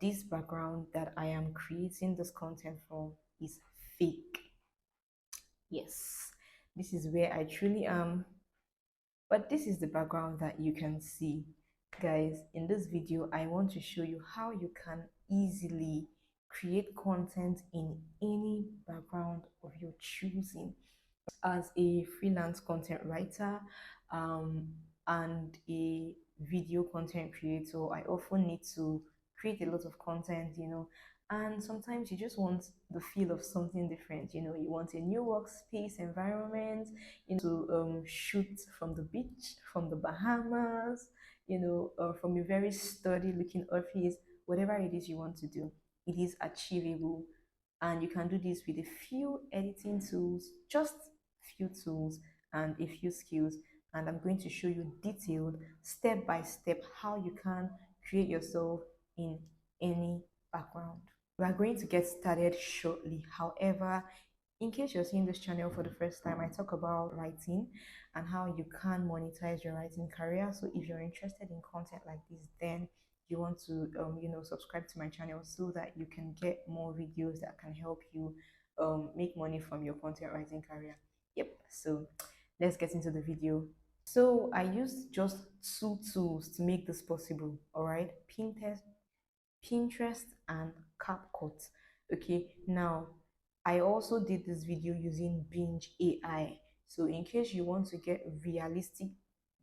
this background that I am creating this content from is fake. Yes, this is where I truly am. But this is the background that you can see. Guys, in this video, I want to show you how you can easily create content in any background of your choosing. As a freelance content writer um, and a video content creator, I often need to create a lot of content, and sometimes you just want the feel of something different. You want a new workspace environment, to shoot from the beach, from the Bahamas, from a very sturdy looking office, whatever it is you want to do, it is achievable. And you can do this with a few editing tools, just few tools and a few skills. And I'm going to show you detailed step by step how you can create yourself in any background. We are going to get started shortly. However, in case you're seeing this channel for the first time, I talk about writing and how you can monetize your writing career. So if you're interested in content like this, then you want to subscribe to my channel so that you can get more videos that can help you make money from your content writing career. Yep, so let's get into the video. So I used just two tools to make this possible. All right, Pinterest and CapCut. Okay, now I also did this video using Binge AI. So in case you want to get realistic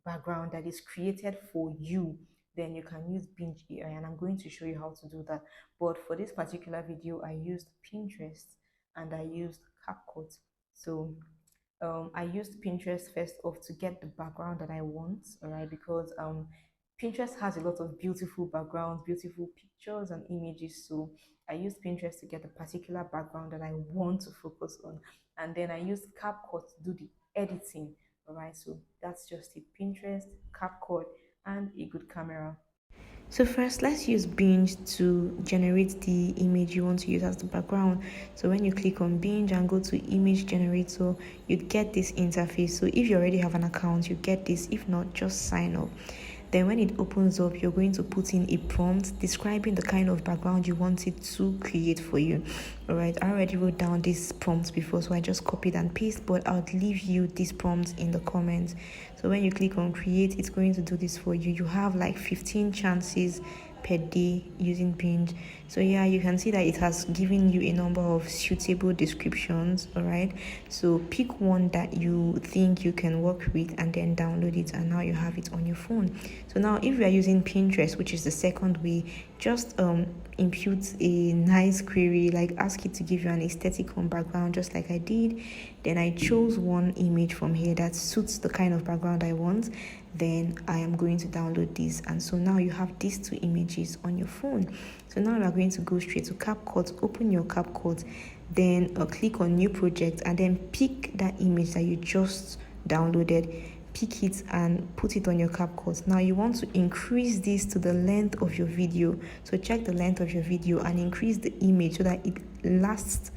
background that is created for you, then you can use Binge AI, and I'm going to show you how to do that. But for this particular video, I used Pinterest and I used CapCut. So I used Pinterest first off to get the background that I want, all right, because Pinterest has a lot of beautiful backgrounds, beautiful pictures and images. So I used Pinterest to get the particular background that I want to focus on, and then I used CapCut to do the editing. All right, so that's just it: Pinterest, CapCut, and a good camera. So first, let's use Binge to generate the image you want to use as the background. So when you click on Binge and go to image generator, you'd get this interface. So if you already have an account, you get this. If not, just sign up. Then when it opens up, you're going to put in a prompt describing the kind of background you want it to create for you. All right, I already wrote down these prompts before, so I just copied and paste, but I'll leave you these prompts in the comments. So when you click on create, it's going to do this for you. You have like 15 chances per day using Binge. So yeah, you can see that it has given you a number of suitable descriptions. All right, so pick one that you think you can work with and then download it, and now you have it on your phone. So now if you are using Pinterest, which is the second way, just impute a nice query, like ask it to give you an aesthetic on background, just like I did. Then I chose one image from here that suits the kind of background I want. Then I am going to download this, and so now you have these two images on your phone. So now we are going to go straight to CapCut. Open your CapCut, then click on new project, and then pick that image that you just downloaded. Pick it and put it on your CapCut. Now you want to increase this to the length of your video. So check the length of your video and increase the image so that it lasts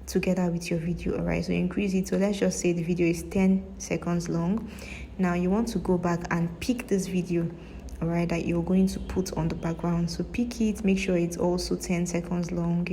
together with your video. All right, so increase it. So let's just say the video is 10 seconds long. Now you want to go back and pick this video, all right, that you're going to put on the background. So pick it, make sure it's also 10 seconds long,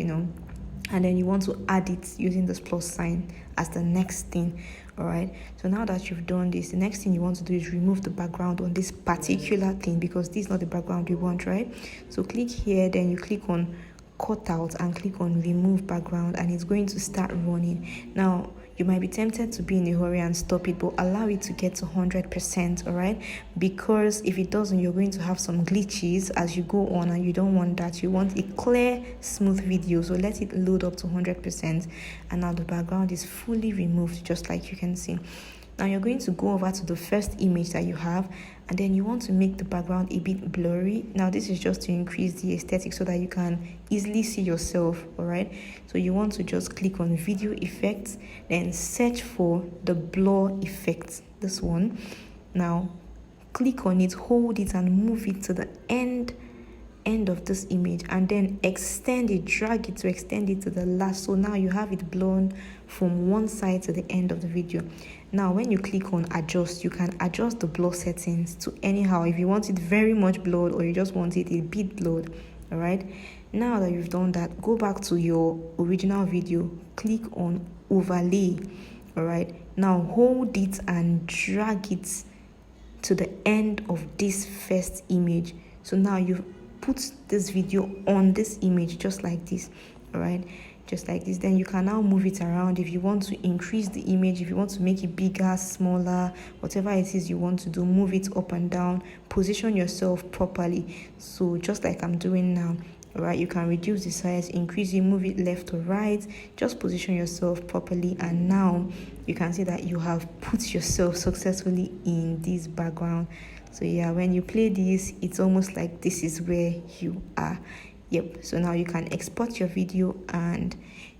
and then you want to add it using this plus sign as the next thing. All right, so now that you've done this, the next thing you want to do is remove the background on this particular thing, because this is not the background you want, right? So click here, then you click on cut out and click on remove background, and it's going to start running. Now you might be tempted to be in a hurry and stop it, but allow it to get to 100%, all right? Because if it doesn't, you're going to have some glitches as you go on, and you don't want that. You want a clear, smooth video. So let it load up to 100%, and now the background is fully removed, just like you can see. Now you're going to go over to the first image that you have, and then you want to make the background a bit blurry. Now this is just to increase the aesthetic so that you can easily see yourself, all right? So you want to just click on video effects, then search for the blur effect, this one. Now click on it, hold it, and move it to the end of this image, and then extend it, drag it to extend it to the last. So now you have it blown from one side to the end of the video. Now when you click on adjust, you can adjust the blur settings to anyhow. If you want it very much blurred or you just want it a bit blurred, All right, now that you've done that, go back to your original video, click on overlay. All right, now hold it and drag it to the end of this first image. So now you put this video on this image just like this. All right, just like this. Then you can now move it around if you want to increase the image, if you want to make it bigger, smaller, whatever it is you want to do. Move it up and down, position yourself properly. So just like I'm doing now. All right, you can reduce the size, increase it, move it left or right. Just position yourself properly, and now you can see that you have put yourself successfully in this background. So yeah, when you play this, it's almost like this is where you are. Yep, so now you can export your video and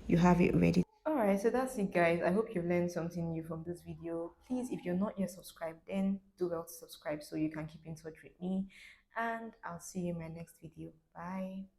you have it ready. All right, so that's it, guys. I hope you've learned something new from this video. Please, if you're not yet subscribed, then do well to subscribe so you can keep in touch with me, and I'll see you in my next video. Bye.